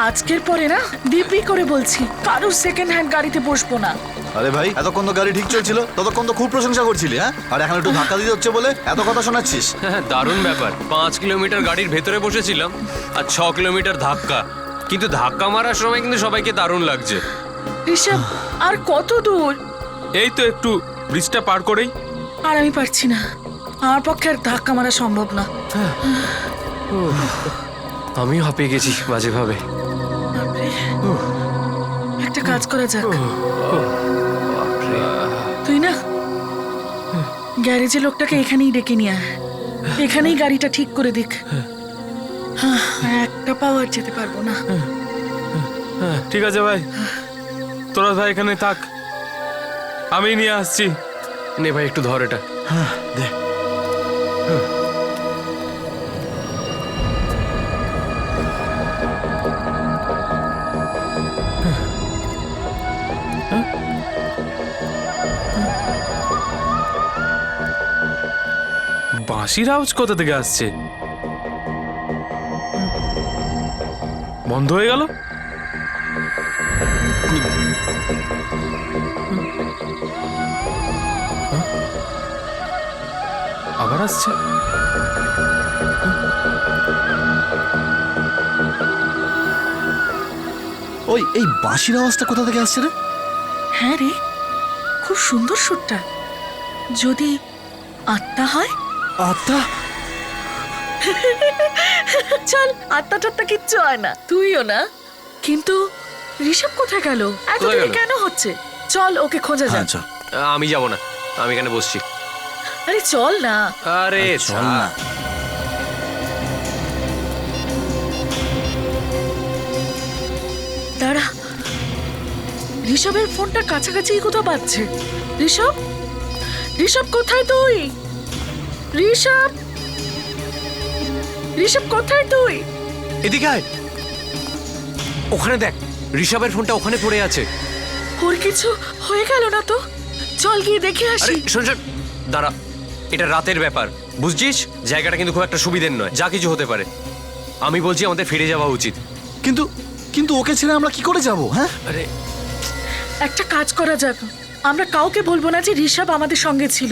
আজকের পরে না দিব্যি করে বলছি কারোর সেকেন্ড হ্যান্ড গাড়িতে বসবো না। আরে ভাই, এতক্ষণ তো গাড়ি ঠিক চলছিল, ততক্ষণ তো খুব প্রশংসা করছিলি, হ্যাঁ? আর এখন একটু ধাক্কা দিতে হচ্ছে বলে এত কথা শোনাচ্ছিস? হ্যাঁ, দারুণ ব্যাপার। 5 কিলোমিটার গাড়ির ভেতরে বসেছিলাম আর 6 কিলোমিটার ধাক্কা, কিন্তু ধাক্কা মারার সময় কিন্তু সবাইকে দারুণ লাগছে। ঋষভ, আর কত দূর? এই তো একটু ব্রিজটা পার করেই। আর আমি পারছি না, আমার পক্ষে আর ধাক্কা মারা সম্ভব না। আমিও হাঁপিয়ে গেছি বাজেভাবে। বাপরে। একটা কাজ করা যাক, তুই না গ্যারেজে লোকটাকে এখানেই ডেকে নিয়ে আয়, এখানেই গাড়িটা ঠিক করে দিক। হ্যাঁ, একটা পাও আর যেতে পারবো না। ঠিক আছে ভাই, তোরা ভাই এখানে থাক, আমি নিয়ে আসছি। নে ভাই, একটু ধর এটা। হ্যাঁ, দে। বাঁশির আওয়াজ কোথা থেকে আসছে? বন্ধ হয়ে গেল। আবার আসছে। ওই এই বাঁশির আওয়াজটা কোথা থেকে আসছে রে? হ্যাঁ রে, খুব সুন্দর সুরটা। যদি আত্মা হয়? আত্মা? চল, আত্মা টাত্মা কিচ্ছু হয় না, তুইও না। কিন্তু ঋষভ কোথায় গেল? এত কোথায় দেরি গেল? কেন হচ্ছে? চল, ওকে খোঁজা হ্যাঁ, যাক। চল। আমি যাব না, আমি এখানে বসছি। আরে চল না। আরে চল না। দাঁড়া, ঋষভের ফোনটা কাছাকাছি কোথাও বাজছে। ঋষভ, ঋষভ কোথায় তুই? ঋষভ, ঋষভ কোথায় তুই? এদিকে আয়। ওখানে দেখ, ঋষভের ফোনটা ওখানে পড়ে আছে। ওর কিছু হয়ে গেল না তো? চল গিয়ে দেখে আরে আসি। শোন শোন, দাঁড়া, এটা রাতের ব্যাপার, বুঝছিস? জায়গাটা কিন্তু খুব একটা সুবিধের নয়, যা কিছু হতে পারে। আমি বলছি আমাদের ফিরে যাওয়া উচিত। কিন্তু কিন্তু ওকে ছেড়ে আমরা কি করে যাব? হ্যাঁ, আরে একটা কাজ করা যাক, আমরা কাউকে বলবো না যে ঋষভ আমাদের সঙ্গে ছিল।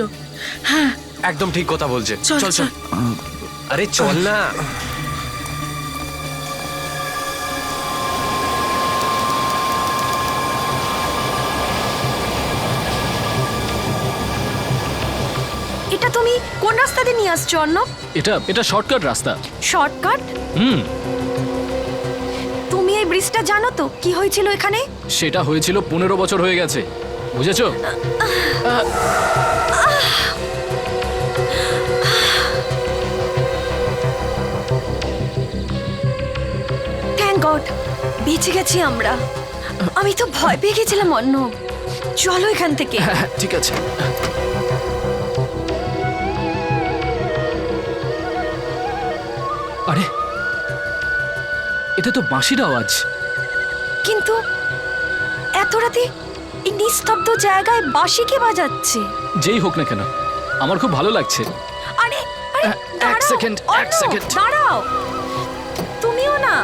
হ্যাঁ, একদম ঠিক কথা বলছে। চল চল চল। চল। আরে চল না। এটা তুমি কোন রাস্তা দিয়ে নিয়ে আসছো অর্ণব? এটা শর্টকাট রাস্তা। শর্টকাট? হুম, তুমি এই ব্রিজটা জানো তো কি হয়েছিল এখানে? সেটা হয়েছিল 15 বছর হয়ে গেছে, বুঝেছো? থ্যাংক গড, বেঁচে গেছি আমরা। আমি তো ভয় পেয়ে গেছিলাম অর্ণব। চলো এখান থেকে। হ্যাঁ, ঠিক আছে। আরে, এটা তো বাঁশির আওয়াজ। কিন্তু এত রাতে এই নিস্তব্ধ জায়গায় বাঁশি কে বাজাচ্ছে? যেই হোক না কেন, আমার খুব ভালো লাগছে। আরে আরে এক দাঁড়াও, সেকেন্ড, এক অর্ণব, সেকেন্ড। দাঁড়াও, তুমিও না।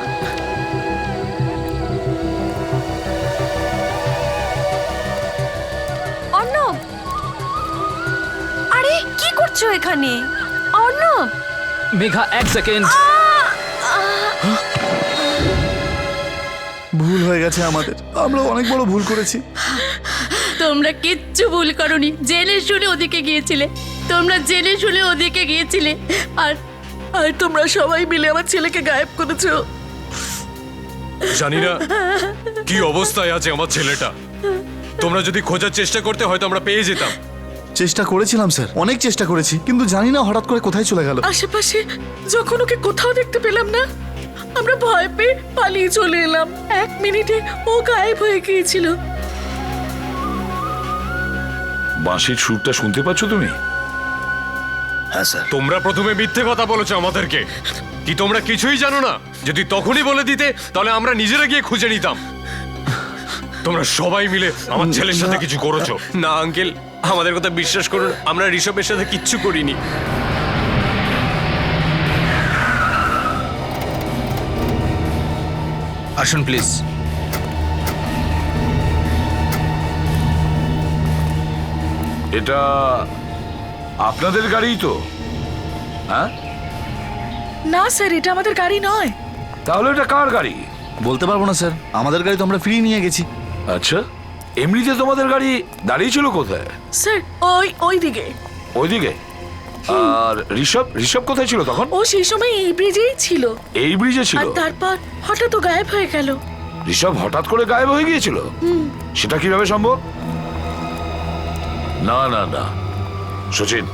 অর্ণব, আরে কি করছো এখানে? অর্ণব, মেঘা, এক সেকেন্ড। ভুল হয়ে গেছে আমাদের, আমরা অনেক বড় ভুল করেছি। তোমরা কিচ্ছু ভুল করনি, জেনে শুনে ওদিকে গিয়েছিলে। তোমরা জেনে শুনে ওদিকে গিয়েছিলে, আর আর তোমরা সবাই মিলে আমার ছেলেকে গায়েব করেছো। জানি না কি অবস্থায় আছে আমার ছেলেটা। তোমরা যদি খোঁজার চেষ্টা করতে হয়তো আমরা পেয়ে যেতাম। চেষ্টা করেছিলাম স্যার, অনেক চেষ্টা করেছি, কিন্তু জানি না হঠাৎ করে কোথায় চলে গেল। আশেপাশে যখন ওকে কোথাও দেখতে পেলাম না, আমরা ভয় পেয়ে পালিয়ে চলে এলাম। 1 মিনিটে ও গায়েব হয়ে গিয়েছিল। বাঁশির সুরটা শুনতে পাচ্ছ তুমি? হ্যাঁ স্যার। তোমরা প্রথমে মিথ্যে কথা বলেছো আমাদেরকে। কি তোমরা কিছুই জানো না? যদি তখনই বলে দিতে তাহলে আমরা নিজেরা গিয়ে খুঁজে নিতাম। তোমরা সবাই মিলে আমার ছেলের সাথে কিছু করেছো। না আঙ্কেল, আমাদের কথা বিশ্বাস করুন, আমরা ঋষভের সাথে কিচ্ছু করিনি। আসুন প্লিজ। এটা আপনাদের গাড়িই তো? হ্যাঁ, না স্যার, এটা আমাদের গাড়ি নয়। তাহলে এটা কার গাড়ি? বলতে পারবো না স্যার, আমাদের গাড়ি তো আমরা ফিরিয়ে নিয়ে গেছি। আচ্ছা, এমনিতে তোমাদের গাড়ি দাঁড়িয়ে ছিল কোথায়? স্যার ওই দিকে। ওইদিকে? আর ঋষভ ঋষভ কোথায় ছিল তখন? ও সেই সময় এই ব্রিজেই ছিল, এই ব্রিজে ছিল? আর তারপর হঠাৎ ও গায়েব হয়ে গেল। ঋষভ হঠাৎ করে গায়েব হয়ে গিয়েছিল? সেটা কিভাবে সম্ভব? না না না, সচিন,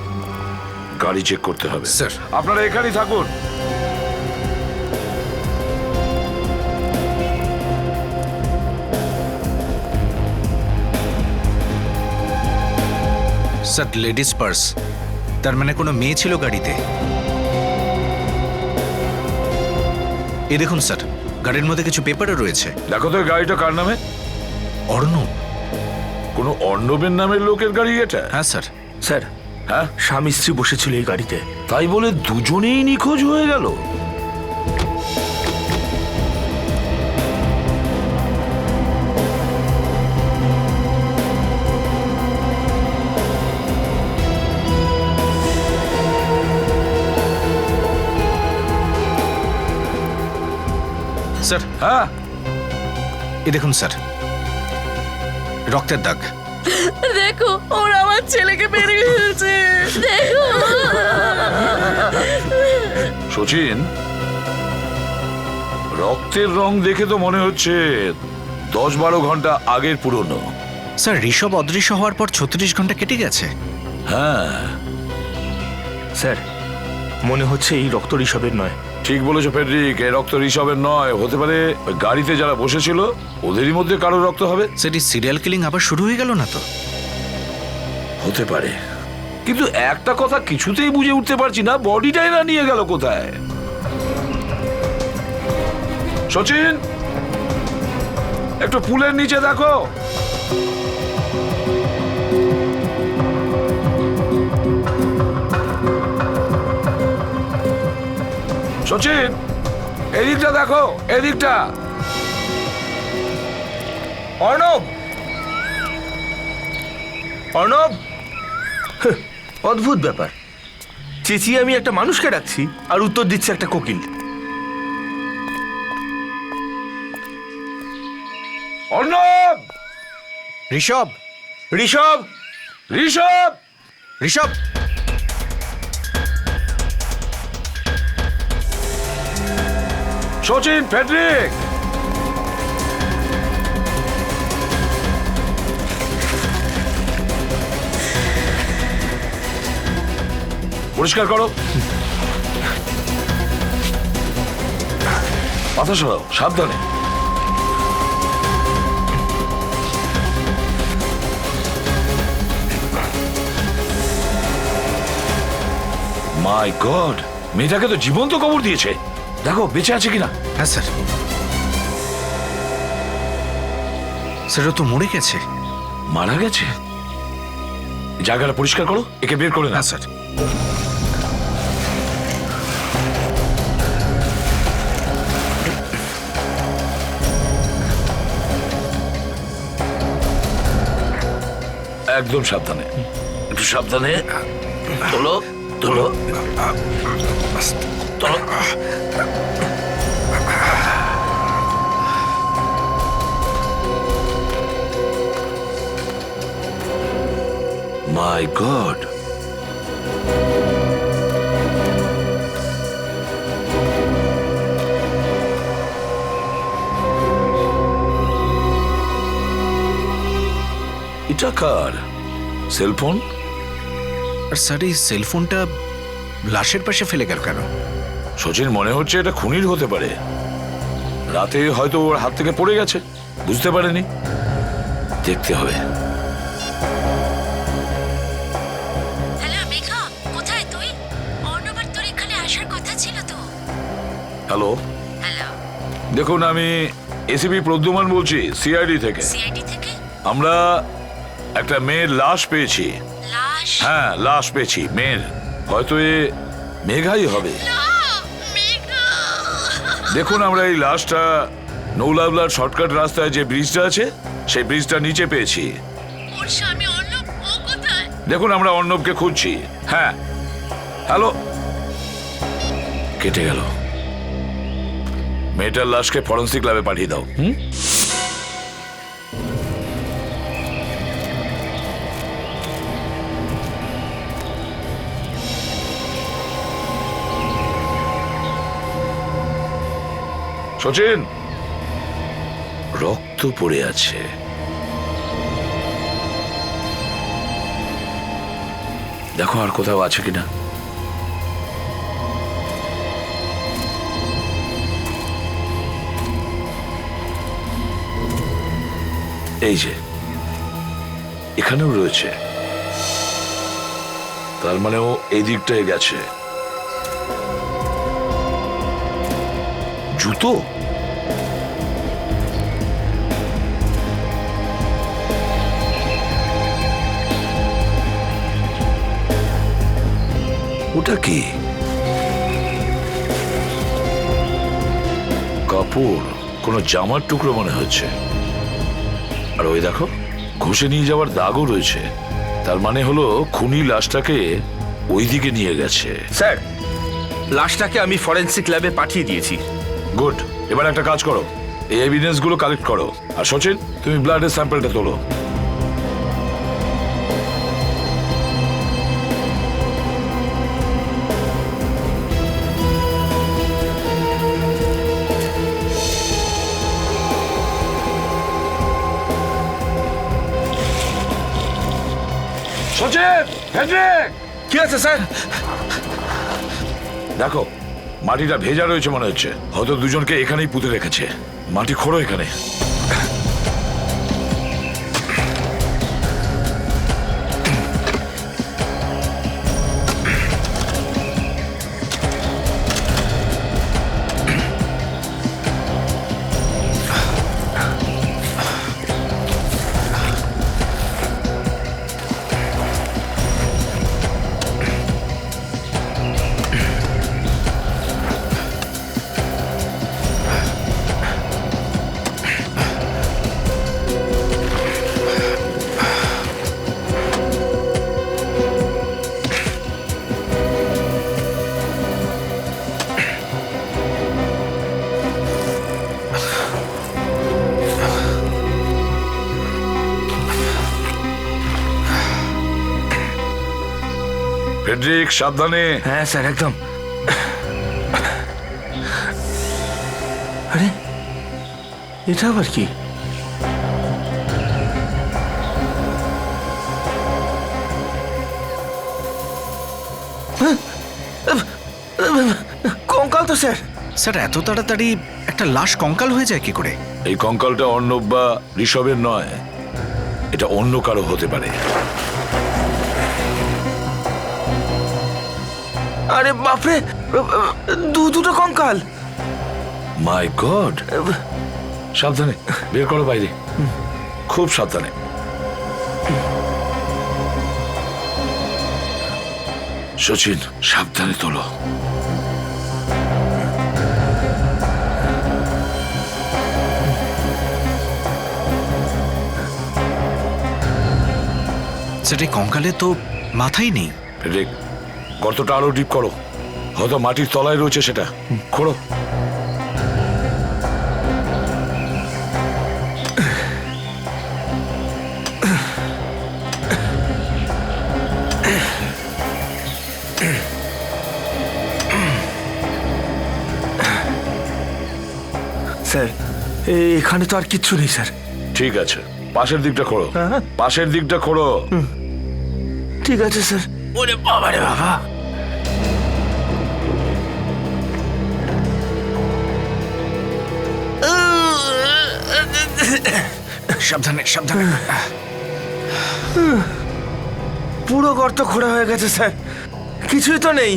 গাড়ি চেক করতে হবে। স্যার। আপনারা এখানেই থাকুন। স্যার, লেডিস পার্স, তার মানে কোনো মেয়ে ছিল গাড়িতে। এই দেখুন স্যার, গাড়ির মধ্যে কিছু পেপারও রয়েছে। দেখো তো এই গাড়িটা কার নামে? অর্ণব। কোনো অর্ণবের নামের লোকের গাড়ি এটা? হ্যাঁ স্যার। স্যার, হ্যাঁ, স্বামী স্ত্রী বসেছিল এই গাড়িতে। তাই বলে দুজনেই নিখোঁজ হয়ে গেল? স্যার, হ্যাঁ, এই দেখুন স্যার, রক্তের দাগ। দেখো, ওরা আমার ছেলেকে মেরে ফেলছে। দেখো। সচিন, রক্তের রং দেখে তো মনে হচ্ছে 10-12 ঘন্টা আগের পুরনো। স্যার, ঋষভ অদৃশ্য হওয়ার পর 36 ঘন্টা কেটে গেছে। হ্যাঁ, স্যার, মনে হচ্ছে এই রক্ত ঋষভের নয়। ঠিক বলেছো ফেডরিক, এই রক্ত ঋষভের নয়। হতে পারে ওই গাড়িতে যারা বসেছিল ওদেরই মধ্যে কারো রক্ত হবে। সেটি সিরিয়াল কিলিং আবার শুরু হয়ে গেল না তো? হতে পারে, কিন্তু একটা কথা কিছুতেই বুঝে উঠতে পারছি না, বডিটাই না নিয়ে গেল কোথায়? সচিন, একটু পুলের নিচে দেখো। সচিন, এদিকটা দেখো, এদিকটা। অর্ণব, অর্ণব, অদ্ভুত ব্যাপার। চেঁচিয়ে আমি একটা মানুষকে ডাকছি আর উত্তর দিচ্ছে একটা কোকিল। অর্ণব! ঋষভ, ঋষভ, ঋষভ! ঋষভ! সচিন, ফেডরিক! পরিষ্কার করো। মাথা সরাও, সাবধানে। মাই গড, মেয়েটাকে তো জীবন্ত কবর দিয়েছে। দেখো বেঁচে আছে কিনা। হ্যাঁ স্যার। স্যার, ও তো মরে গেছে। মারা গেছে? জায়গাটা পরিষ্কার করো, একে বের করে না। স্যার। একদম সাবধানে, একটু সাবধানে। তোলো, তোলো, তোলো। মাই গড, এটা কার সেলফোন? আর স্যার, এই সেলফোনটা লাশের পাশে ফেলে গেল কেন? সচিন, মনে হচ্ছে এটা খুনির হতে পারে। রাতে হয়তো ওর হাত থেকে পড়ে গেছে, বুঝতে পারেনি। দেখতে হবে। হ্যালো মেঘা, কোথায় তুই? অর্ণবের তোর এখানে আসার কথা ছিল তো। হ্যালো, হ্যালো, দেখুন, আমি এসিপি প্রদ্যুমান বলছি, সিআইডি থেকে। সিআইডি থেকে? আমরা একটা মেয়ের লাশ পেয়েছি। লাশ? হ্যাঁ, লাশ পেয়েছি মেয়ের। হয়তো এ মেঘাই হবে। মেঘা! দেখুন, আমরা এই লাশটা নৌলাবলার শর্টকাট রাস্তায় যে ব্রিজটা আছে সেই ব্রিজটা নিচে পেয়েছি। ওর স্বামী অর্ণব ও কোথায়? দেখুন আমরা অর্ণবকে খুঁজছি। হ্যাঁ, হ্যালো, কেটে গেল। মেয়েটার লাশকে ফরেন্সিক ল্যাবে পাঠিয়ে দাও। সচিন, রক্ত পড়ে আছে। দেখো আর কোথাও আছে কিনা। এই যে এখানেও রয়েছে, তার মানে ও এই দিকটায় গেছে। জুতো? ওটা কি? কাপড়, কোনো জামার টুকরো মনে হচ্ছে। আর ওই দেখো, ঘষে নিয়ে যাওয়ার দাগও রয়েছে। তার মানে হলো খুনি লাশটাকে ওই দিকে নিয়ে গেছে। স্যার, লাশটাকে আমি ফরেন্সিক ল্যাবে পাঠিয়ে দিয়েছি। গুড, এবার একটা কাজ করো, এই এভিডেন্স গুলো কালেক্ট করো। আর সচিন, তুমি ব্লাডের স্যাম্পলটা তোলো। সচিন, হেড্রিক! কি আছে স্যার? দেখো, মাটিটা ভেজা রয়েছে মনে হচ্ছে। হয়তো দুজনকে এখানেই পুঁতে রেখেছে। মাটি খোঁড়ো এখানে। ফেডরিক, সাবধানে। হ্যাঁ স্যার, একদম। আরে, এটা আবার কি? কঙ্কাল তো স্যার। স্যার, এত তাড়াতাড়ি একটা লাশ কঙ্কাল হয়ে যায় কি করে? এই কঙ্কালটা অর্ণব বা ঋষভের নয়, এটা অন্য কারো হতে পারে। আরে বাপরে, দুটো কঙ্কাল! মাই গড! সাবধানে বের করো বাইরে, খুব সাবধানে। সচিন, সাবধানে তোলো। স্যার, এই কঙ্কালে তো মাথাই নেই। ফেডরিক, গর্তটা আরো ডিপ করো। হয়তো মাটির তলায় রয়েছে সেটা। খোঁড়ো। স্যার, এখানে তো আর কিচ্ছু নেই স্যার। ঠিক আছে, পাশের দিকটা খোঁড়ো। পাশের দিকটা খোঁড়ো। ঠিক আছে স্যার। ওরে বাবা রে বাবা! সাবধানে, সাবধানে। পুরো গর্ত খোঁড়া হয়ে গেছে স্যার, কিছুই তো নেই।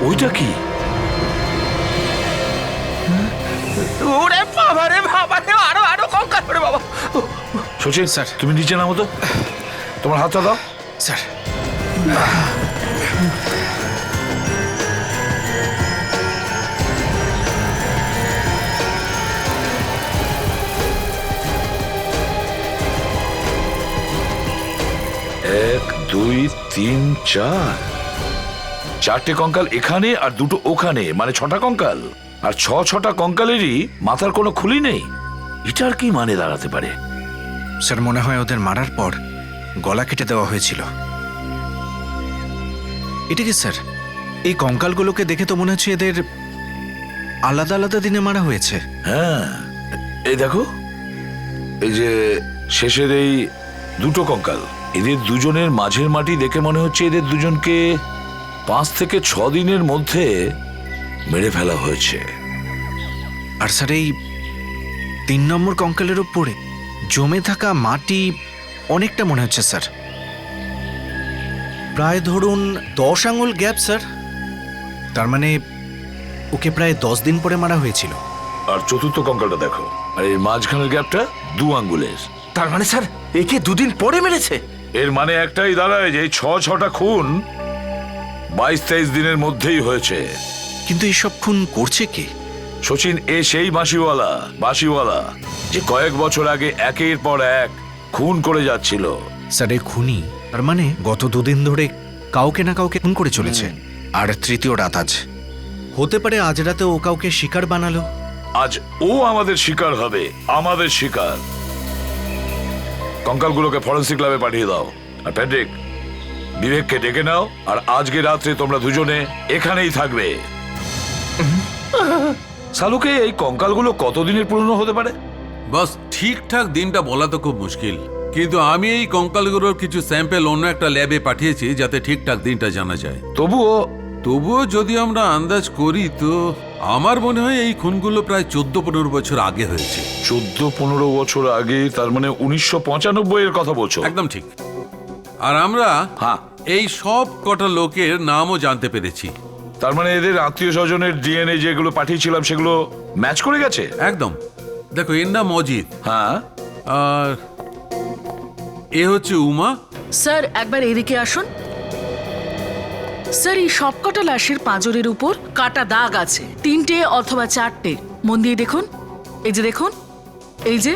ওইটা কি? ওরে বাবা রে বাবা রে, আরো কঙ্কাল! ওরে বাবা! সচিন স্যার, তুমি নিচে নামো তো, তোমার হাতটা দাও। স্যার, 2, 3, 4 চারটে কঙ্কাল এখানে আর দুটো ওখানে, মানে 6টা কঙ্কাল। আর 6টা কঙ্কালেরই মাথার কোনো খুলি নেই। এটার কি মানে দাঁড়াতে পারে? স্যার মনে হয় ওদের মারার পর গলা কেটে দেওয়া হয়েছিল। এটা কি স্যার? এই কঙ্কালগুলোকে দেখে তো মনে হচ্ছে এদের আলাদা আলাদা দিনে মারা হয়েছে। হ্যাঁ, এই দেখো, এই যে শেষের এই দুটো কঙ্কাল, এদের দুজনের মাঝের মাটি দেখে মনে হচ্ছে এদের দুজনকে 5 থেকে 6 দিনের মধ্যে মেরে ফেলা হয়েছে। আর স্যার এই 3 নম্বর কঙ্কালের উপরে জমে থাকা মাটি অনেকটা মনে হচ্ছে স্যার, প্রায় ধরুন 10 আঙুল গ্যাপ স্যার। তার মানে ওকে প্রায় 10 দিন পরে মারা হয়েছিল। আর চতুর্থ কঙ্কালটা দেখো, আর এই মাঝখানের গ্যাপটা 2 আঙ্গুলের। তার মানে স্যার একে 2 দিন পরে মেরেছে। এর মানে একটাই দাঁড়ায় যে 6টা খুন 22-23 দিনের মধ্যেই হয়েছে। কিন্তু এইসব খুন করছে কে? সচিন, এ সেই বাঁশিওয়ালা যে কয়েক বছর আগে একের পর এক খুন করে যাচ্ছিল। স্যার এই খুনি তার মানে গত 2 দিন ধরে কাউকে না কাউকে খুন করে চলেছে। আর তৃতীয় রাত আজ, হতে পারে আজ রাতে ও কাউকে শিকার বানালো। আজ ও আমাদের শিকার হবে, আমাদের শিকার। কঙ্কালগুলোকে ফরেন্সিক ল্যাবে পাঠিয়ে দাও। আর প্যাট্রিক, বিবেককে ডেকে নাও। আর আজকে রাত্রে তোমরা দুজনে এখানেই থাকবে। সালুকে, এই কঙ্কালগুলো কতদিনের পুরনো হতে পারে? বাস ঠিকঠাক দিনটা বলা তো খুব মুশকিল, কিন্তু আমি এই কঙ্কালগুলোর কিছু স্যাম্পেল অন্য একটা ল্যাবে পাঠিয়েছি যাতে ঠিকঠাক দিনটা জানা যায়। তবুও যদি আমরা আন্দাজ করি তো আমার মনে হয় এই খুনগুলো প্রায় 14-15 বছর আগে হয়েছে। 14-15 বছর আগে? তার মানে 1995 এর কথা বলছো? একদম ঠিক। আর আমরা এই সব কটা লোকের নামও জানতে পেরেছি। তার মানে এদের আত্মীয় স্বজনের ডিএনএ যেগুলো পাঠিয়েছিলাম সেগুলো ম্যাচ করে গেছে? একদম। দেখো, এর নাম অজিত। হ্যাঁ। আর এ হচ্ছে উমা। স্যার একবার এদিকে আসুন। স্যার এই সবকটা লাশের পাঁজরের উপর কাটা দাগ আছে, 3টে অথবা 4টে। মন দিয়ে দেখুন, এই যে দেখুন, এই যে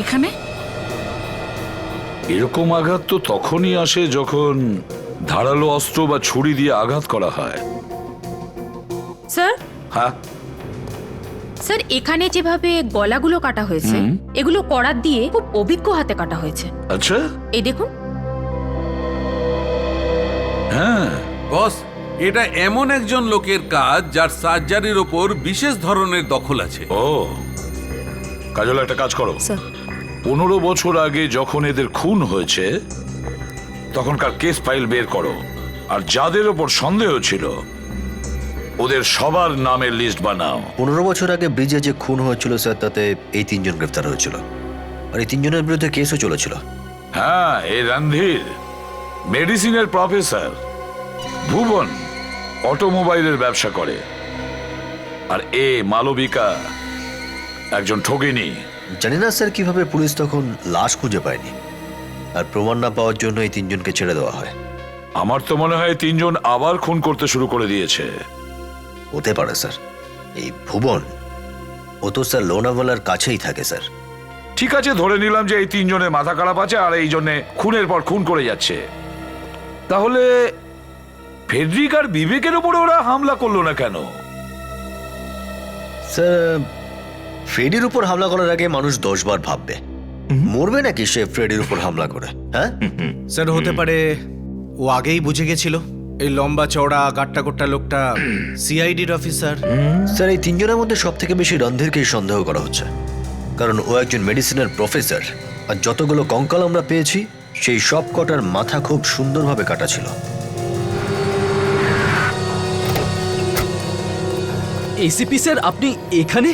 এখানে। এরকম আঘাত তো তখনই আসে যখন ধারালো অস্ত্র বা ছুরি দিয়ে আঘাত করা হয়। স্যার, হ্যাঁ স্যার এখানে যেভাবে গলাগুলো কাটা হয়েছে এগুলো করাত দিয়ে খুব অভিজ্ঞ হাতে কাটা হয়েছে। আচ্ছা, এই দেখুন। হ্যাঁ বস, এটা এমন একজন লোকের কাজ যার সার্জারির ওপর বিশেষ ধরনের দখল আছে। ও কাজল, একটা কাজ করো। 15 বছর আগে যখন এদের খুন হয়েছে তখনকার কেস ফাইল বের করো, আর যাদের ওপর সন্দেহ ছিল ওদের সবার নামের লিস্ট বানাও। 15 বছর আগে ব্রিজে যে খুন হয়েছিল স্যার, তাতে এই 3 জন গ্রেফতার হয়েছিল, আর এই 3 জনের বিরুদ্ধে কেসও চলেছিল। হ্যাঁ, এই রণধীর মেডিসিনের প্রফেসর, ভুবন অটোমোবাইলের ব্যবসা করে, আর এ মালবিকা একজন ঠগিনী। জানি না স্যার কিভাবে পুলিশ তখন লাশ খুঁজে পায়নি, আর প্রমাণ না পাওয়ার জন্য এই 3 জনকে ছেড়ে দেওয়া হয়। আমার তো মনে হয় 3 জন আবার খুন করতে শুরু করে দিয়েছে। হতে পারে স্যার। এই ভুবন, ও তো স্যার লোনাওয়ালার কাছেই থাকে স্যার। ঠিক আছে, ধরে নিলাম যে এই 3 জনের মাথা খারাপ আছে আর এই জন্য খুনের পর খুন করে যাচ্ছে। তাহলে ফেডরিক আর বিবেকের উপরে ওরা হামলা করলো না কেন? স্যার, ফ্রেডির উপর হামলা করার আগে মানুষ 10 বার ভাববে, মরবে নাকি সে ফ্রেডির উপর হামলা করে। হ্যাঁ স্যার হতে পারে ও আগেই বুঝে গেছিল এই লম্বা চওড়া গাট্টা গোট্টা লোকটা সিআইডির অফিসার। স্যার, এই 3 জনের মধ্যে সব থেকে বেশি রণধীরকেই সন্দেহ করা হচ্ছে, কারণ ও একজন মেডিসিনের প্রফেসর, আর যতগুলো কঙ্কাল আমরা পেয়েছি সেই সব কটার মাথা খুব সুন্দরভাবে কাটা ছিল। এসিপি স্যার, আপনি এখানে?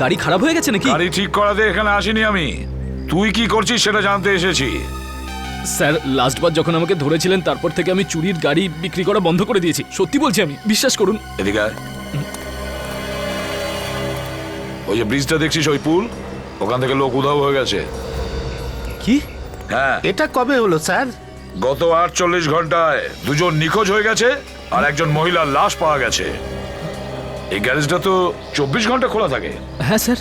গাড়ি খারাপ হয়ে গেছে নাকি? গাড়ি ঠিক করাতে এখানে আসিনি আমি, তুই কি করছিস সেটা জানতে এসেছি। স্যার, লাস্টবার যখন আমাকে ধরেছিলেন তারপর থেকে আমি চুরির গাড়ি বিক্রি করা বন্ধ করে দিয়েছি। সত্যি বলছি আমি, বিশ্বাস করুন। এদিকে আয়। ওই যে ব্রিজটা দেখছিস, ওই পুল, ওখান থেকে লোক উধাও হয়ে গেছে। কি? হ্যাঁ। এটা কবে হলো স্যার? গত 48 ঘন্টায় 2 জন নিখোঁজ হয়ে গেছে আর একজন মহিলার লাশ পাওয়া গেছে। এই গ্যারেজটা তো 24 ঘন্টা খোলা থাকে। হ্যাঁ স্যার,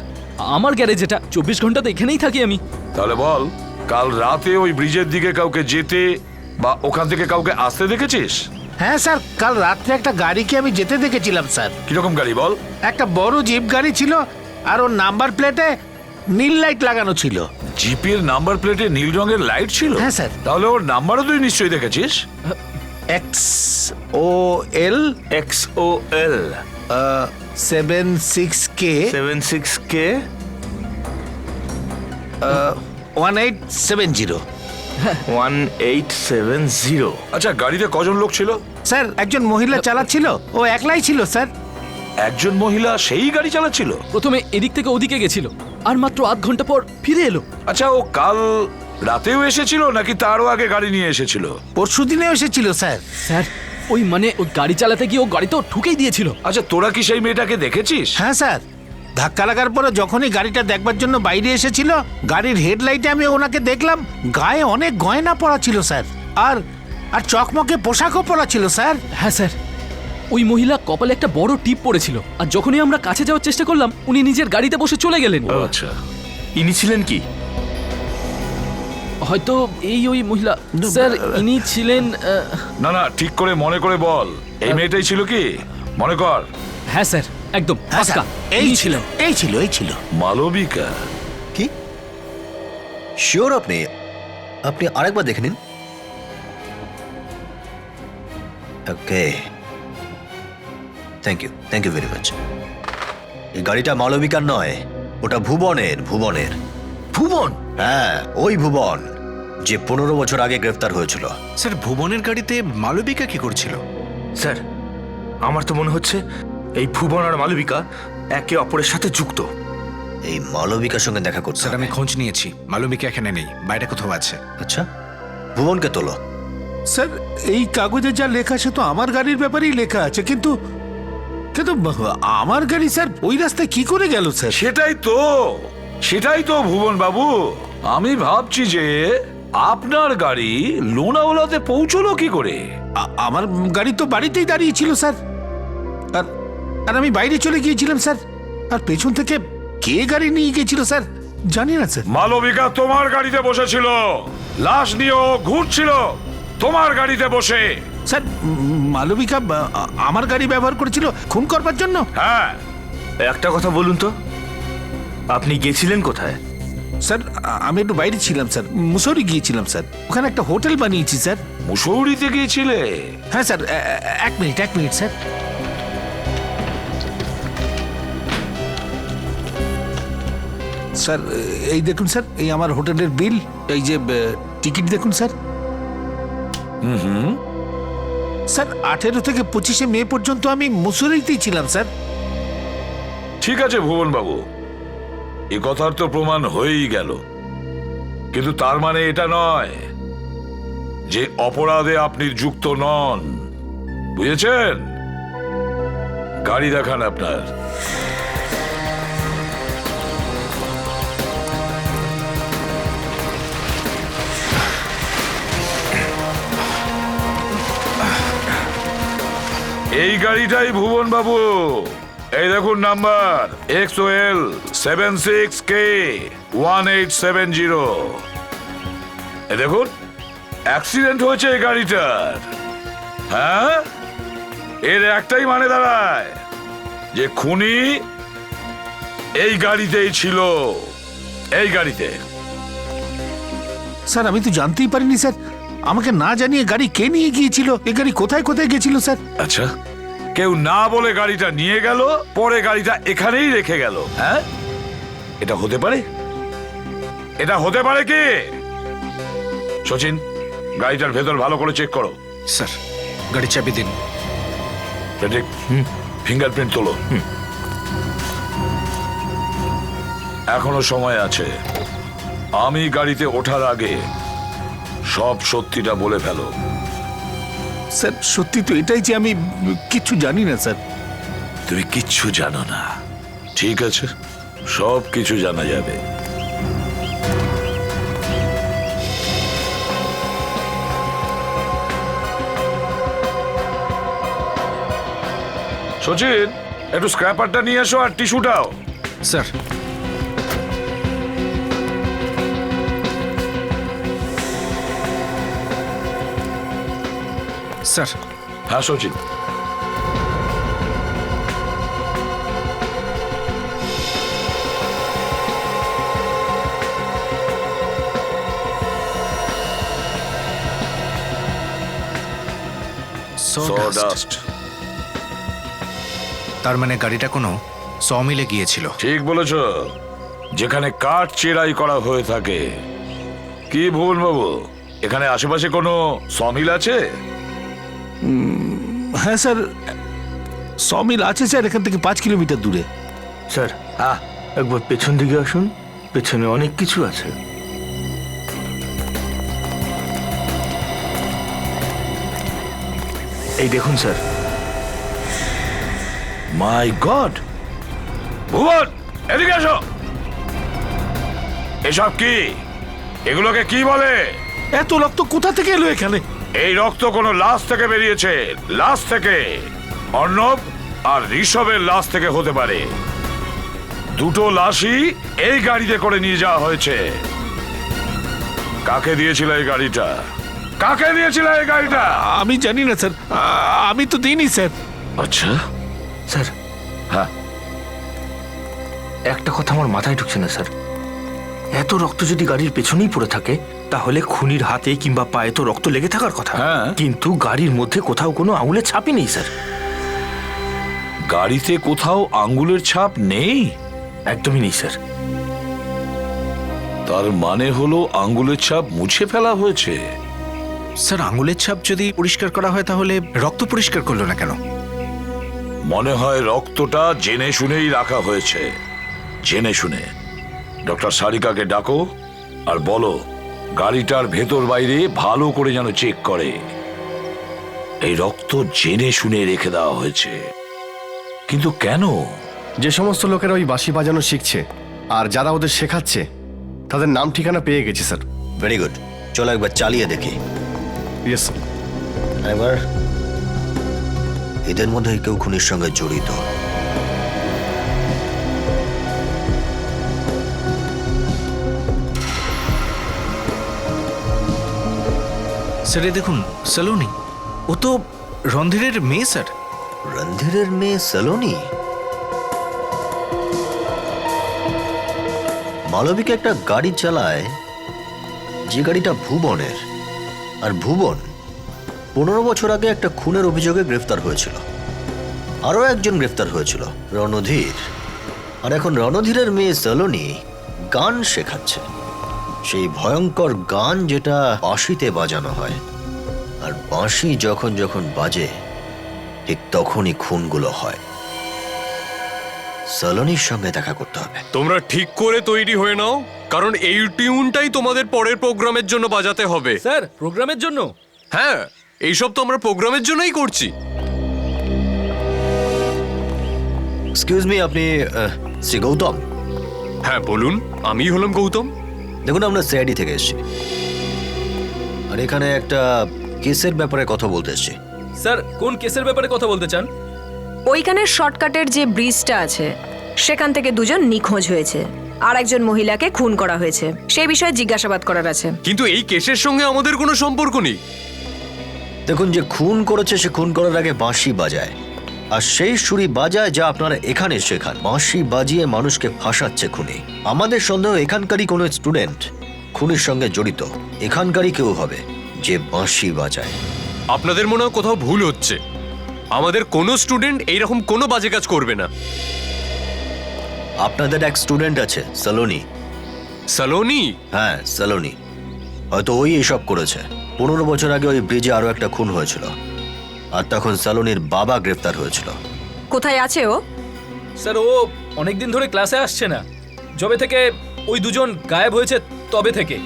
আমার গ্যারেজ এটা, 24 ঘন্টা তো এখানেই থাকি আমি। তাহলে বল, কাল রাতে ওই ব্রিজের দিকে কাউকে যেতে বা ওখান থেকে কাউকে আসতে দেখেছিস? হ্যাঁ স্যার, কাল রাত্রে একটা গাড়িকে আমি যেতে দেখেছিলাম স্যার। কিরকম গাড়ি বল? একটা বড় জিপ গাড়ি ছিল, আর ওর নাম্বার প্লেটে নীল লাইট লাগানো ছিল। জিপের নাম্বার প্লেটে নীল রঙের লাইট ছিল? হ্যাঁ, স্যার। তাহলে ওর নাম্বারও তুই নিশ্চয়ই দেখেছিস। XOL XOL 76K 76K 1870। 1870। আচ্ছা, গাড়িতে কজন লোক ছিল? স্যার, একজন মহিলা চালাচ্ছিল, ও একলাই ছিল স্যার। একজন মহিলা সেই গাড়ি চালাচ্ছিল? প্রথমে এদিক থেকে ওদিকে গেছিল, আর মাত্র আধ ঘন্টা পর ফিরে এলো। আচ্ছা, ও কাল রাতেও এসেছিল নাকি তারও আগে গাড়ি নিয়ে এসেছিল? পরশু দিনে এসেছিল স্যার। স্যার, ওই মানে ওই গাড়ি চালাতে গিয়ে ও গাড়ি তো ঠুকেই দিয়েছিল। আচ্ছা, তোরা কি সেই মেয়েটাকে দেখেছিস? হ্যাঁ স্যার, ধাক্কা লাগার পরে যখনই গাড়িটা দেখবার জন্য বাইরে এসেছিল, গাড়ির হেডলাইটে আমি ওনাকে দেখলাম। গায়ে অনেক গয়না পরা ছিল স্যার, আর আর চকমকে পোশাকও পরা ছিল স্যার। হ্যাঁ স্যার, ওই মহিলা কপালে একটা বড় টিপ পড়েছিল, আর যখনই আমরা কাছে যাওয়ার চেষ্টা করলাম উনি নিজের গাড়িতে বসে চলে গেলেন। আচ্ছা, ইনি ছিলেন কি? হয়তো ওই মহিলা। স্যার, ইনি ছিলেন না না, ঠিক করে মনে করে বল, এই মেয়েটাই ছিল কি? মনে কর। হ্যাঁ স্যার, একদম হ্যাঁ স্যার, পাক্কা এই ইনি ছিল, এই ছিল, এই ছিল। মালবিকা? কি শিওর আপনি? আপনি আরেকবার দেখে নিন। ওকে, থ্যাংক ইউ ভেরি মাচ। এই গাড়িটা মালবিকার নয়, ওটা ভুবনের। ভুবন? হ্যাঁ, ওই ভুবন যে 15 বছর আগে গ্রেফতার হয়েছিল। স্যার, ভুবনের গাড়িতে মালবিকা কি করছিল? স্যার, আমার তো মনে হচ্ছে এই ভুবন আর মালবিকা একে অপরের সাথে যুক্ত। এই মালবিকার সঙ্গে দেখা করছে। স্যার, আমি খোঁজ নিয়েছি, মালবিকা এখানে নেই, বাইরে কোথাও আছে। আচ্ছা, ভুবনকে তোলো। স্যার, এই কাগজে যা লেখা সে তো আমার গাড়ির ব্যাপারেই লেখা আছে, কিন্তু কিন্তু আমার গাড়ি স্যার ওই রাস্তায় কি করে গেল স্যার? সেটাই তো ভুবন বাবু, আমি ভাবছি যে আপনার গাড়ি লোনাওলাতে পৌঁছলো কি করে? আমার গাড়ি তো বাড়িতেই দাঁড়িয়ে ছিল স্যার, আর আর আমি বাইরে চলে গিয়েছিলাম স্যার, আর পেছন থেকে কে গাড়ি নিয়ে গিয়েছিল স্যার জানি না স্যার। মালবিকা তোমার গাড়িতে বসেছিল, লাশ নিয়েও ঘুরছিল তোমার গাড়িতে বসে। স্যার, মালবিকা আমার গাড়ি ব্যবহার করেছিল খুন করবার জন্য? হ্যাঁ। একটা কথা বলুন তো, আপনি গেছিলেন কোথায়? স্যার, আমি একটু বাইরে ছিলাম স্যার, মুসৌরি গিয়েছিলাম স্যার, ওখানে একটা হোটেল বানিয়েছি স্যার। মুসৌরিতে গিয়েছিলে? হ্যাঁ স্যার, এক মিনিট স্যার। স্যার, এই দেখুন স্যার, এই আমার হোটেলের বিল, এই যে টিকিট দেখুন স্যার। স্যার, 18 থেকে 25 মে পর্যন্ত আমি মুসৌরিতেই ছিলাম স্যার। ঠিক আছে ভুবন বাবু, এ কথার তো প্রমাণ হয়েই গেল, কিন্তু তার মানে এটা নয় যে অপরাধে আপনি যুক্ত নন, বুঝেছেন? গাড়ি দেখান আপনার। এই গাড়িটাই ভুবন বাবু, এই দেখুন নাম্বার XOL 76K 1870। এই দেখুন, অ্যাক্সিডেন্ট হয়েছে এই গাড়িটার। হ্যাঁ, এর একটাই মানে দাঁড়ায় যে খুনি এই গাড়িতেই ছিল, এই গাড়িতে। স্যার, আমি তো জানতেই পারিনি স্যার, আমাকে না জানিয়ে গাড়ি কে নিয়ে গিয়েছিল, এই গাড়ি কোথায় কোথায় গেছিল স্যার? আচ্ছা, কেউ না বলে গাড়িটা নিয়ে গেল, পরে গাড়িটা এখানেই রেখে গেল। হ্যাঁ, এটা হতে পারে? এটা হতে পারে কি? সচিন, গাড়িটার ভেতর ভালো করে চেক করো। স্যার, গাড়ির চাবি দিন। ফিঙ্গারপ্রিন্ট তোলো। এখনো সময় আছে, আমি গাড়িতে ওঠার আগে সব সত্যিটা বলে ফেলো। স্যার, সত্যি তো এটাই যে আমি কিচ্ছু জানি না স্যার। তুমি কিচ্ছু জানো না? ঠিক আছে, সব কিছু জানা যাবে। সচিন, একটু স্ক্র্যাপারটা নিয়ে এসো আর টিস্যুটাও। Sir, sir. হ্যাঁ সচিন, Sawdust। তার মানে গাড়িটা কোনো সমিলে গিয়েছিল। ঠিক বলেছ, যেখানে কাঠ চেরাই করা হয়ে থাকে। কি ভুবন বাবু, এখানে আশেপাশে কোনো সমিল আছে? হ্যাঁ স্যার, সমিল আছে স্যার, এখান থেকে 5 কিলোমিটার দূরে। স্যার হ্যাঁ, একবার পেছন দিকে আসুন, পেছনে অনেক কিছু আছে। এই দেখুন স্যার। মাই গড, ভুবন এদিকে এসো। এসব কি? এগুলোকে কি বলে? এত রক্ত কোথা থেকে এলো এখানে? এই রক্ত কোনো লাশ থেকে বেরিয়েছে, লাশ থেকে। অর্ণব আর ঋষভের লাশ থেকে হতে পারে। দুটো লাশই এই গাড়িতে করে নিয়ে যাওয়া হয়েছে। কাকে দিয়েছিল এই গাড়িটা? কাকে দিয়েছিল এই গাড়িটা? আমি জানি না স্যার, আমি তো দিইনি স্যার। আচ্ছা, স্যার হ্যাঁ, একটা কথা আমার মাথায় ঢুকছে না স্যার। এত রক্ত যদি গাড়ির পেছনেই পড়ে থাকে, তাহলে খুনির হাতে কিংবা পায়ে তো রক্ত লেগে থাকার কথা। হ্যাঁ। কিন্তু গাড়ির মধ্যে কোথাও কোনো আঙুলের ছাপই নেই স্যার। গাড়িতে কোথাও আঙ্গুলের ছাপ নেই? একদমই নেই স্যার। তার মানে হলো আঙ্গুলের ছাপ মুছে ফেলা হয়েছে। স্যার, আঙুলের ছাপ যদি পরিষ্কার করা হয় তাহলে রক্ত পরিষ্কার করলো না কেন? মনে হয় রক্তটা জেনে শুনেই রাখা হয়েছে, জেনে শুনে। ডক্টর সারিকাকে ডাকো আর বলো গাড়িটার ভেতর বাইরে ভালো করে যেন চেক করে। এই রক্ত জেনে শুনে রেখে দেওয়া হয়েছে। কিন্তু কেন? যে সমস্ত লোকেরা ওই বাঁশি বাজানো শিখছে আর যারা ওদের শেখাচ্ছে, তাদের নাম ঠিকানা পেয়ে গেছি স্যার। ভেরি গুড, চলো একবার চালিয়ে দেখি। Yes sir. এবার এদের মধ্যে কেউ খুনির সঙ্গে জড়িত। স্যার, এই দেখুন সলোনি, ও তো রণধীরের মেয়ে স্যার। রণধীরের মেয়ে সলোনি? মালবিকা একটা গাড়ি চালায়, যে গাড়িটা ভুবনের। আর ভুবন 15 বছর আগে একটা খুনের অভিযোগে গ্রেফতার হয়েছিল। আরও একজন গ্রেফতার হয়েছিল, রণধীর। আর এখন রণধীরের মেয়ে সলোনি গান শেখাচ্ছে, সেই ভয়ঙ্কর গান যেটা বাঁশিতে বাজানো হয়। আর বাঁশি যখন যখন বাজে, ঠিক তখনই খুনগুলো হয়। সলোনির সঙ্গে দেখা করতে হবে। তোমরা ঠিক করে তৈরি হয়ে নাও, কারণ এই টিউনটাই তোমাদের পরের প্রোগ্রামের জন্য বাজাতে হবে। স্যার, প্রোগ্রামের জন্য? হ্যাঁ, এইসব তো আমরা প্রোগ্রামের জন্যই করছি। এক্সকিউজ মি, আপনি শ্রী গৌতম? হ্যাঁ বলুন, আমি হলাম গৌতম। দেখুন, আমরা সিআইডি থেকে এসেছি, আর এখানে একটা কেসের ব্যাপারে কথা বলতে এসেছি। স্যার, কোন কেসের ব্যাপারে কথা বলতে চান? ওইখানে শর্টকাটের যে ব্রিজটা আছে, সেখান থেকে দুজন নিখোঁজ হয়েছে, আর একজন মহিলাকে খুন করা হয়েছে। সেই বিষয়ে জিজ্ঞাসাবাদ করার আছে। কিন্তু এই কেসের সঙ্গে আমাদের কোনো সম্পর্ক নেই। দেখুন, যে খুন করেছে সে খুন করার আগে বাঁশি বাজায়, আর সেই সুরি বাজায় যা আপনারা এখানে শেখান। বাঁশি বাজিয়ে মানুষকে ফাঁসাচ্ছে খুনি। আমাদের সন্দেহ এখানকারই কোনো স্টুডেন্ট খুনির সঙ্গে জড়িত। এখানকারই কেউ হবে যে বাঁশি বাজায়। আপনাদের মনে হয় কোথাও ভুল হচ্ছে। আমাদের কোনো স্টুডেন্ট এইরকম কোনো বাজে কাজ করবে না। আপনাদের এক স্টুডেন্ট আছে, সলোনি। সলোনি? হ্যাঁ, সলোনি। হয়তো ওই এসব করেছে। 15 বছর আগে ওই ব্রিজে আরো একটা খুন হয়েছিল, আর তখন সলোনির বাবা গ্রেফতার হয়েছিল। কোথায় আছে ও? স্যার, ও অনেকদিন ধরে ক্লাসে আসছে না, যবে থেকে ওই দুজন গায়েব হয়েছে তবে থেকে।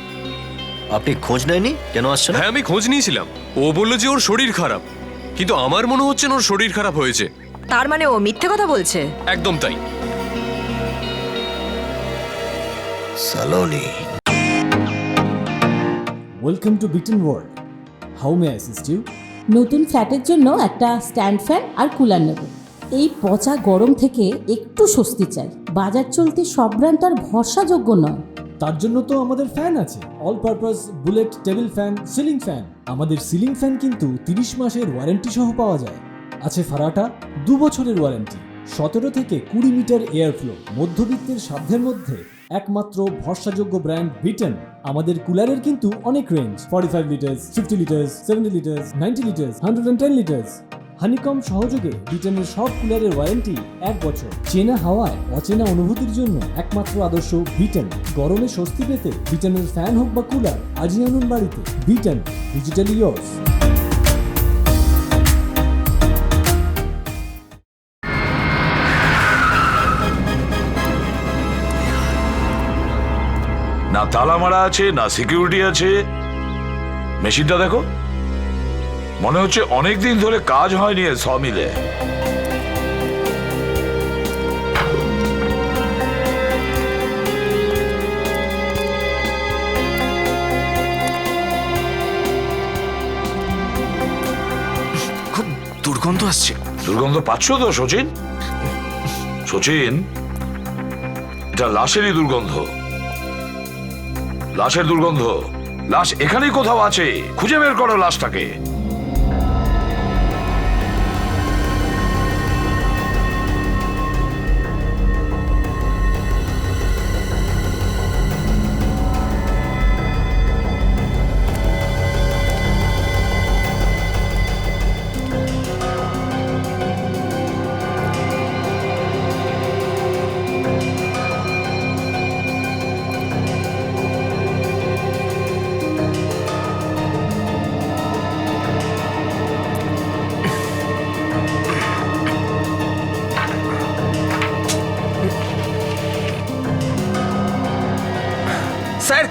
আপনি খোঁজ নেয়নি? কেন আসছে না? হ্যাঁ, আমি খোঁজ নিয়েছিলাম। ও বলল যে ওর শরীর খারাপ, কিন্তু আমার মনে হচ্ছে না ওর শরীর খারাপ হয়েছে। তার মানে ও মিথ্যে কথা বলছে? একদম তাই। Saloni. Welcome to Beaton world. How may I assist you? নতুন ফ্ল্যাটের জন্য একটা স্ট্যান্ড ফ্যান আর কুলার নেব। এই পচা গরম থেকে একটু স্বস্তি চাই। বাজার চলতে সব ব্র্যান্ড আর ভরসাযোগ্য নয়। তার জন্য তো আমাদের ফ্যান আছে, all purpose bullet table fan, ceiling fan. আমাদের সিলিং ফ্যান কিন্তু 30 মাসের ওয়ারেন্টি সহ পাওয়া যায়। আছে ফারাটা 2 বছরের ওয়ারেন্টি, 17 থেকে 20 মিটার এয়ার ফ্লো, মধ্যবিত্তের সাধ্যের মধ্যে একমাত্র ভরসাযোগ্য ব্র্যান্ড বিটেন। আমাদের কুলারের কিন্তু অনেক range, 45 litres, 50 litres, 70 litres, 90 litres, 110 litres. Honeycomb সহযোগে বিটেনের সব কুলারের ওয়ারেন্টি 1 বছর। চেনা হাওয়ায় অচেনা অনুভূতির জন্য একমাত্র আদর্শ বিটেন। গরমে স্বস্তি পেতে বিটেনের ফ্যান হোক বা কুলার, আজই আনুন বাড়িতে। Beaten, digitally yours. না তালা মারা আছে, না সিকিউরিটি আছে। মেশিনটা দেখো, মনে হচ্ছে অনেক দিন ধরে কাজ হয়নি এ সমিলে। খুব দুর্গন্ধ আসছে। দুর্গন্ধ পাচ্ছ তো সচিন? সচিন, এটা লাশেরই দুর্গন্ধ। লাশের দুর্গন্ধ। লাশ এখানেই কোথাও আছে, খুঁজে বের করো লাশটাকে। স্যার।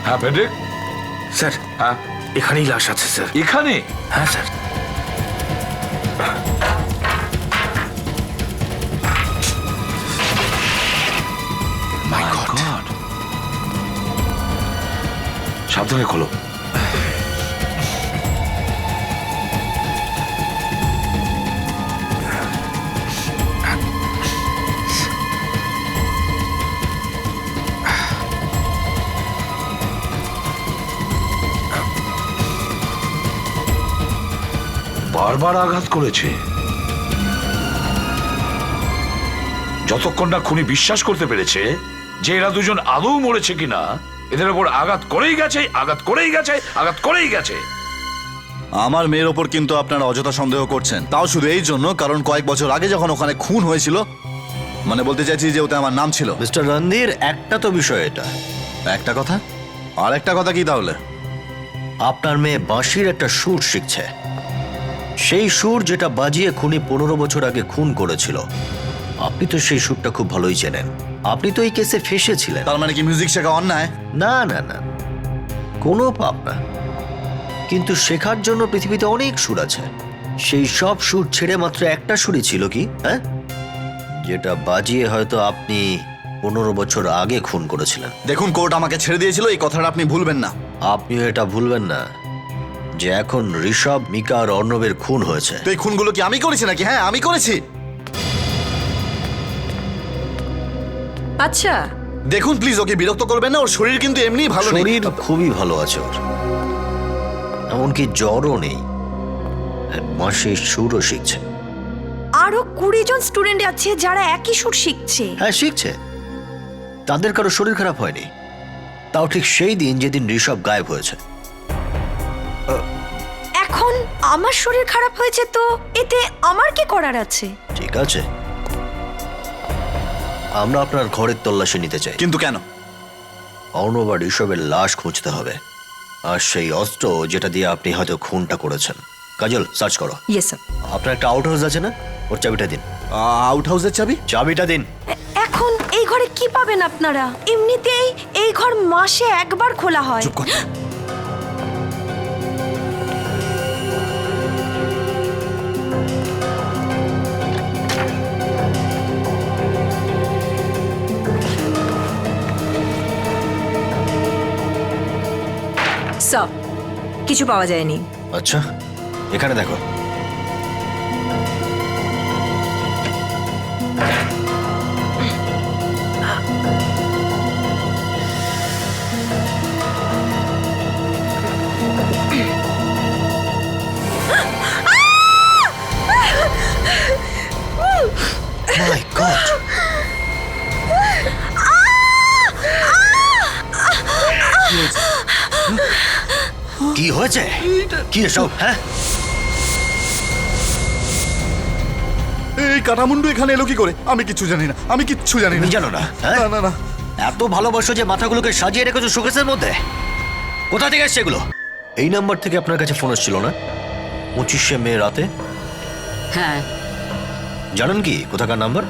হ্যাঁ ফেডরিক? স্যার, হ্যাঁ এখানেই লাশ আছে স্যার। এখানে? হ্যাঁ স্যার। মাই গড। সাবধানে খোলো। বারবার আঘাত করেছে। যতক্ষণ না খুনি বিশ্বাস করতে পেরেছে যে এরা দুজন আদৌ মরেছে কিনা, এদের উপর আঘাত করেই গেছে, আঘাত করেই গেছে, আঘাত করেই গেছে। আমার মেয়ের ওপর কিন্তু আপনারা অযথা সন্দেহ করছেন, তাও শুধু এই জন্য কারণ কয়েক বছর আগে যখন ওখানে খুন হয়েছিল, মানে বলতে চাইছি যে ওতে আমার নাম ছিল। মিস্টার রণধীর, একটা তো বিষয় এটা। একটা কথা? আর একটা কথা কি তাহলে? আপনার মেয়ে বাঁশির একটা সুর শিখছে, সেই সুর যেটা বাজিয়ে খুনি 15 বছর আগে খুন করেছিল। আপনি তো সেই সুরটা খুব ভালোই চেনেন, আপনি তো এই কেসে ফেসেছিলেন। তার মানে কি মিউজিক শেখা অন্যায়? না না না, কোনো পাপ না, কিন্তু শেখার জন্য পৃথিবীতে অনেক সুর আছে। সেই সব সুর ছেড়ে মাত্র একটা সুরই ছিল কি, হ্যাঁ, যেটা বাজিয়ে হয়তো আপনি 15 বছর আগে খুন করেছিলেন। দেখুন, কোর্ট আমাকে ছেড়ে দিয়েছিল, এই কথাটা আপনি ভুলবেন না। আপনিও এটা ভুলবেন না যে এখন ঋষভ, মিকা আর অর্ণবের খুন হয়েছে। তো এই খুনগুলো কি আমি করেছি নাকি? হ্যাঁ, আমি করেছি। আচ্ছা দেখুন প্লিজ, ওকে বিরক্ত করবেন না, ওর শরীর কিন্তু এমনি ভালো নেই। শরীর খুবই ভালো আছে ওর, এমনকি জ্বরও নেই। এক মাসে সুরও শিখছে। আরো 20 জন স্টুডেন্ট আছে যারা একই সুর শিখছে। হ্যাঁ শিখছে, তাদের কারো শরীর খারাপ হয়নি, তাও ঠিক সেই দিন যেদিন ঋষভ গায়েব হয়েছে। এখন আমার শরীর খারাপ হয়েছে, তো এতে আমার কি করার আছে? ঠিক আছে, আমরা আপনার ঘরের তল্লাশি নিতে চাই। কিন্তু কেন? অর্ণব আর ঋষভের লাশ খুঁজতে হবে, আর সেই অস্ত্র যেটা দিয়ে আপনি হয়তো খুনটা করেছেন। কাজল, সার্চ করো। Yes sir. আপনার একটা আউট হাউস আছে না, ওর চাবিটা দিন। আউট হাউসের চাবি? চাবিটা দিন। এখন এই ঘরে কি পাবেন আপনারা? এমনিতেই এই ঘর মাসে একবার খোলা হয়। স্যার, কিছু পাওয়া যায়নি। আচ্ছা, এখানে দেখো। কি এসব? হ্যাঁ, এই কাটামুন্ডু এখানে এলো কি করে? আমি কিচ্ছু জানি না, আমি কিচ্ছু জানি না। তুমি জানো না? হ্যাঁ? না না না। এত ভালোবাসো যে মাথাগুলোকে সাজিয়ে রেখেছো শোকেসের মধ্যে? কোথা থেকে এসছে এগুলো? এই নাম্বার থেকে আপনার কাছে ফোন এসেছিল না 25শে মে রাতে? হ্যাঁ। জানেন কি কোথাকার number?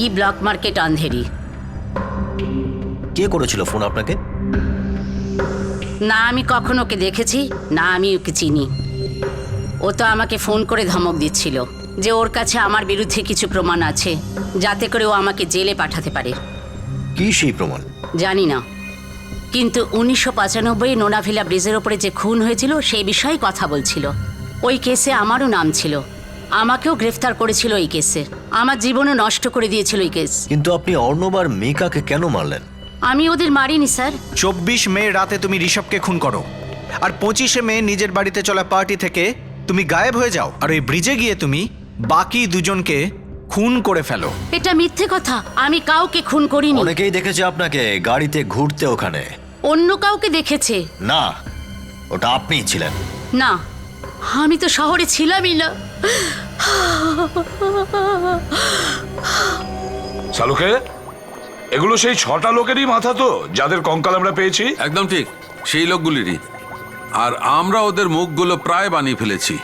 E block market Andheri. কে করেছিল ফোন আপনাকে? না আমি কখনো ওকে দেখেছি, না আমি ওকে চিনি। ও তো আমাকে ফোন করে ধমক দিচ্ছিল যে ওর কাছে আমার বিরুদ্ধে কিছু প্রমাণ আছে, যাতে করে ও আমাকে জেলে পাঠাতে পারে। কি সেই প্রমাণ? জানি না, কিন্তু 1995 নোনাভিলা ব্রিজের ওপরে যে খুন হয়েছিল সেই বিষয়ে কথা বলছিল। ওই কেসে আমারও নাম ছিল, আমাকেও গ্রেফতার করেছিল ওই কেসে। আমার জীবনও নষ্ট করে দিয়েছিল ওই কেস। কিন্তু আপনি অর্ণব আর মেকাকে কেন মারলেন? আমি ওদের মারিনি স্যার। 24 মে রাতে তুমি ঋষভকে খুন করো, আর 25শে মে নিজের বাড়িতে চলা পার্টি থেকে তুমি গায়েব হয়ে যাও, আর ওই ব্রিজে গিয়ে তুমি বাকি দুজনকে খুন করে ফেলো। এটা মিথ্যে কথা, আমি কাউকে খুন করিনি। অনেকেই দেখেছে আপনাকে গাড়িতে ঘুরতে ওখানে। অন্য কাউকে দেখেছে। না, ওটা আপনিই ছিলেন। না, আমি তো শহরে ছিলামই না। শালুকে, এগুলো সেই 6টা লোকেরই মাথা তো, যাদের কঙ্কাল আমরা পেয়েছি? একদম ঠিক, সেই লোকগুলিরই। আর আমরা ওদের মুখগুলো প্রায় বানিয়ে ফেলেছি।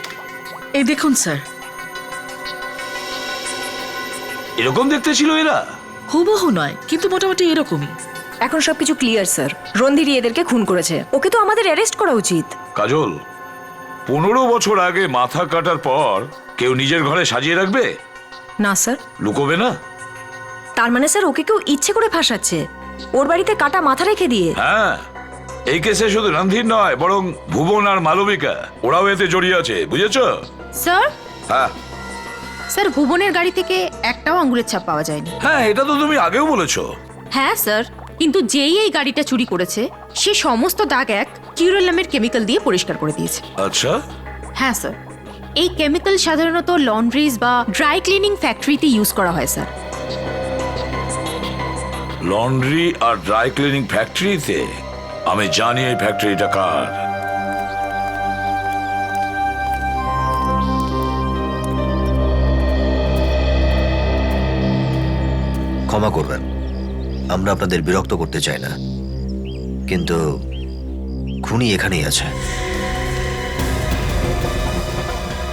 এই দেখুন স্যার, এরকম দেখতে ছিল এরা? হুবহু নয়, কিন্তু মোটামুটি এরকমই। এখন সবকিছু ক্লিয়ার স্যার। রন্ধিরি এদেরকে খুন করেছে, ওকে তো আমাদের অ্যারেস্ট করা উচিত। কাজল, 15 বছর আগে মাথা কাটার পর কেউ নিজের ঘরে সাজিয়ে রাখবে? না স্যার। লুকোবে না? তার মানে স্যার ওকে কেউ ইচ্ছে করে ফাঁসাচ্ছে, ওর বাড়িতে কাটা মাথা রেখে দিয়ে। হ্যাঁ, এই কেসে শুধু রণধীর নয়, বরং ভুবন আর মালবিকা ওরাও এতে জড়িয়ে আছে, বুঝেছো? স্যার, হ্যাঁ স্যার ভুবনের গাড়ি থেকে একটাও আঙ্গুলের ছাপ পাওয়া যায়নি। হ্যাঁ, এটা তো তুমি আগেও বলেছো। হ্যাঁ স্যার, কিন্তু যেই এই গাড়িটা চুরি করেছে সে সমস্ত দাগ এক কিউরল নামের কেমিক্যাল দিয়ে পরিষ্কার করে দিয়েছে। আচ্ছা। হ্যাঁ স্যার, এই কেমিক্যাল সাধারণত লন্ড্রিজ বা ড্রাই ক্লিনিং ফ্যাক্টরিতে ইউজ করা হয় স্যার। লন্ড্রি আর ড্রাই ক্লিনিং ফ্যাক্টরিতে? আমি জানি এই ফ্যাক্টরিটা কার। ক্ষমা করবেন, আমরা আপনাদের বিরক্ত করতে চাই না, কিন্তু খুনি এখানেই আছে।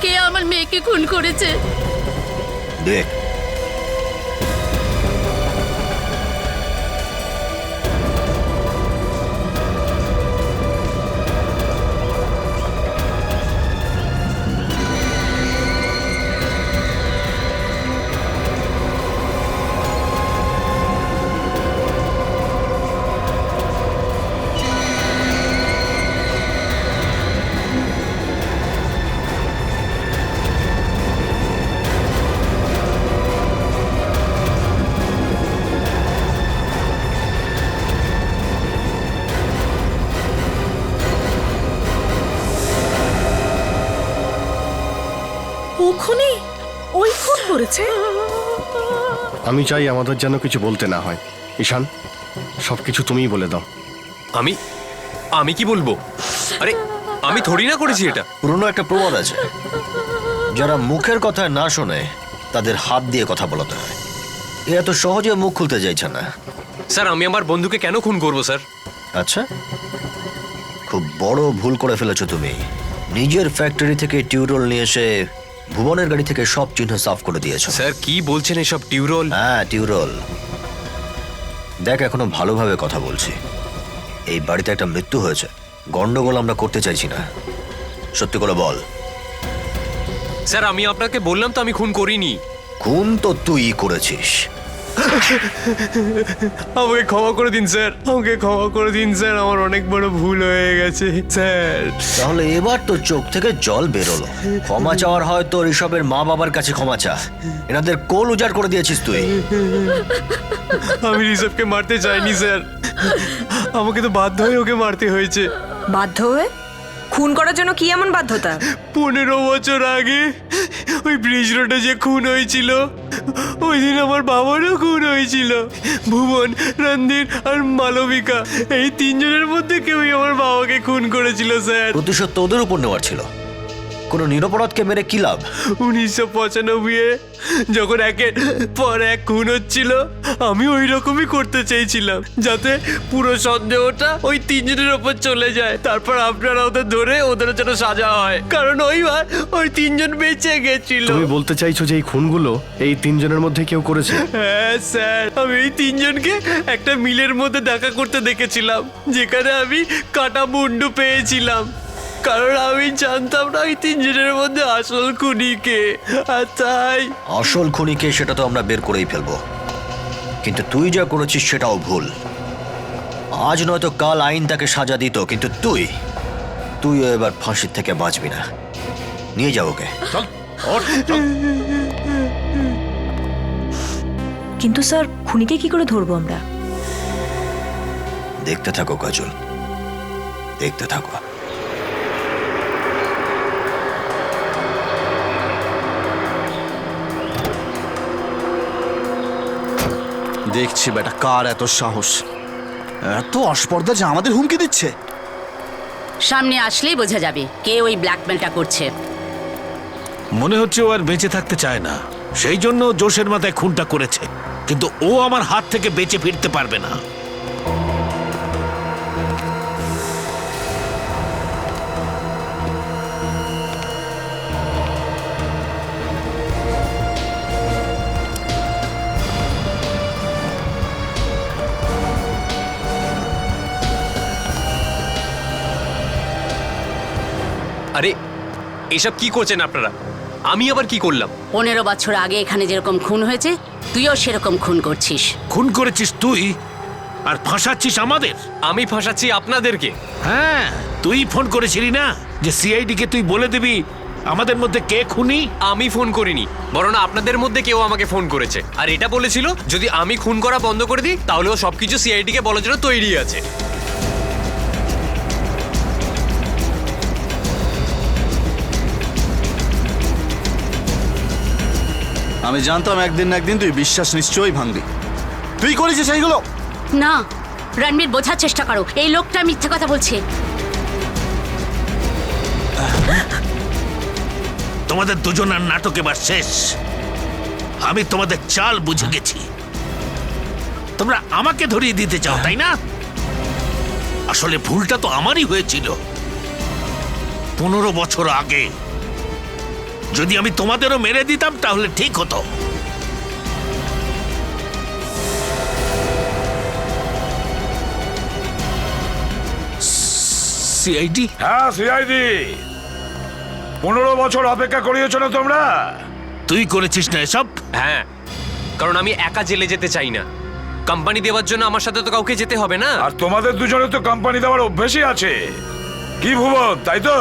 কে আমার মেয়েকে খুন করেছে? দেখ, ও খুনি? ওই খুন করেছে? আমি চাই আমাদের যেন কিছু বলতে না হয়। ঈশান, সবকিছু তুমিই বলে দাও। আমি কি বলবো? আরে আমি থোড়ি না করেছি এটা। পুরনো একটা প্রবাদ আছে, যারা মুখের কথা না শোনে তাদের হাত দিয়ে কথা বলাতে হয়। এ এত সহজে মুখ খুলতে চাইছে না। স্যার, আমি আমার বন্ধুকে কেন খুন করবো স্যার? আচ্ছা, খুব বড় ভুল করে ফেলেছো তুমি। নিজের ফ্যাক্টরি থেকে টিউরল নিয়ে এসে ভুবনের গাড়ি থেকে সব চিহ্ন সাফ করে দিয়েছো। স্যার কি বলছেন এসব? টিউরল? হ্যাঁ, টিউরল। দেখ, এখনো ভালোভাবে কথা বলছি। এই বাড়িতে একটা মৃত্যু হয়েছে, গন্ডগোল আমরা করতে চাইছি না। সত্যি করে বল। স্যার, আমি আপনাকে বললাম তো আমি খুন করিনি। খুন তো তুই করেছিস। আমাকে ক্ষমা করে দিন স্যার, আমাকে ক্ষমা করে দিন স্যার, আমার অনেক বড় ভুল হয়ে গেছে স্যার। তাহলে এবার তোর চোখ থেকে জল বেরোলো। ক্ষমা চাওয়ার হয় তো ঋষভের মা বাবার কাছে ক্ষমা চা। এনাদের কোল উজাড় করে দিয়েছিস তুই। আমি ঋষভকে মারতে চাইনি স্যার, আমাকে তো বাধ্য হয়ে ওকে মারতে হয়েছে। বাধ্য হয়ে? খুন করার জন্য কি এমন বাধ্যতা? 15 বছর আগে ওই ব্রিজ রোডে যে খুন হয়েছিল, ওই দিন আমার বাবারও খুন হয়েছিল। ভুবন, রণধীর আর মালবিকা, এই তিনজনের মধ্যে কেউই আমার বাবাকে খুন করেছিল স্যার। প্রতিশোধ তো ওদের উপর নেওয়ার ছিল, কোনো নিরপরাধকে মেরে কি লাভ? 1995-এ যখন একের পর এক খুন হচ্ছিল, আমি ওই রকমই করতে চেয়েছিলাম, যাতে পুরো সন্দেহটা ওই তিনজনের ওপর চলে যায়। তারপর আপনারা ওদের ধরে ওদের যেন সাজা হয়, কারণ ওইবার ওই তিনজন বেঁচে গেছিল। তুমি বলতে চাইছো যে এই খুনগুলো এই তিনজনের মধ্যে কেউ করেছে? হ্যাঁ স্যার, আমি এই তিনজনকে একটা মিলের মধ্যে দেখা করতে দেখেছিলাম, যেখানে আমি কাটা মুন্ডু পেয়েছিলাম, কারণ আমি জানতাম না এই তিনজনের মধ্যে আসল খুনি কে। আর তাই আসল খুনিকে সেটা তো আমরা বের করেই ফেলবো, কিন্তু তুই যা করেছিস সেটাও ভুল। আজ নয়তো কাল আইন তাকে সাজা দিত, কিন্তু তুই এবার ফাঁসির থেকে বাঁচবি না। নিয়ে যাও ওকে। কিন্তু স্যার, খুনিকে কি করে ধরবো আমরা? দেখতে থাকো কাজল, দেখতে থাকো। দেখছি বেটা কার এত সাহস, এত অস্পর্ধা যে আমাদের হুমকি দিচ্ছে। সামনে আসলেই বোঝা যাবে কে ওই ব্ল্যাকমেলটা করছে। মনে হচ্ছে ও আর বেঁচে থাকতে চায় না, সেই জন্য জোশের মাথায় খুনটা করেছে, কিন্তু ও আমার হাত থেকে বেঁচে ফিরতে পারবে না। আরে এসব কি করছেন আপনারা? আমি আবার কি করলাম? 15 বছর আগে এখানে যেরকম খুন হয়েছে, তুইও সেরকম খুন করছিস। খুন করেছিস তুই, আর ফাঁসাচ্ছিস আমাদের। আমি ফাঁসাচ্ছি আপনাদেরকে? হ্যাঁ, তুই ফোন করেছিলি না যে সিআইডি কে তুই বলে দিবি আমাদের মধ্যে কে খুনি। আমি ফোন করিনি, বরং আপনাদের মধ্যে কেউ আমাকে ফোন করেছে, আর এটা বলেছিল যদি আমি খুন করা বন্ধ করে দিই তাহলে ও সবকিছু সিআইডি কে বলার জন্য তৈরি আছে। আমি জানতাম একদিন না একদিন তুই বিশ্বাস নিশ্চয়ই ভাঙবি। তুই করেছিস এইগুলো? না রণবীর, বোঝার চেষ্টা করো, এই লোকটা মিথ্যে কথা বলছে। তোমাদের দুজনের নাটক এবার শেষ। আমি তোমাদের চাল বুঝে গেছি। তোমরা আমাকে ধরিয়ে দিতে চাও, তাই না? আসলে ভুলটা তো আমারই হয়েছিল 15 বছর আগে। যদি আমি তোমাদেরও মেরে দিতাম তাহলে ঠিক হতো। সিআইডি? হ্যাঁ সিআইডি। 15 বছর অপেক্ষা করিয়েছো না তোমরা? তুই করেছিস না এসব? হ্যাঁ, কারণ আমি একা জেলে যেতে চাই না। কোম্পানি দেওয়ার জন্য আমার সাথে তো কাউকে যেতে হবে না। আর তোমাদের দুজনের তো কোম্পানি দেওয়ার অভ্যেসই আছে। কি ভুবন, তাই তো?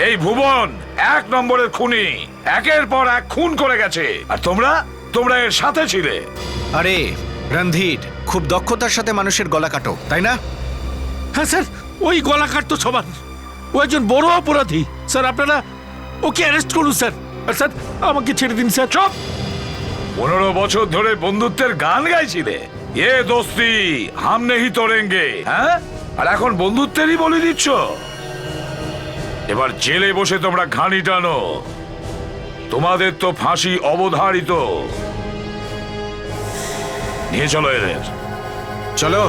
এই ভুবন 1 নম্বরের খুনি, একের পর এক খুন করে গেছে, আর তোমরা এর সাথে ছিলে। আরে রণধীর, খুব দক্ষতার সাথে মানুষের গলা কাটো, তাই না? হ্যাঁ স্যার, ওই গলা কাটতো সবার। ও একজন বড় অপরাধী স্যার, আপনারা ওকে অ্যারেস্ট করুন স্যার। আর স্যার আমাকে ছেড়ে দিন স্যার। চুপ! 15 বছর ধরে বন্ধুত্বের গান গাইছিলে, এ দোস্তি হাম নেহি তোরেঙ্গে, হ্যাঁ? আর এখন বন্ধুত্বেরই বলে দিচ্ছ? এবার জেলে বসে তোমরা ঘানি টানো, তোমাদের তো ফাঁসি অবধারিত। নিয়ে চলো এদের। চলো।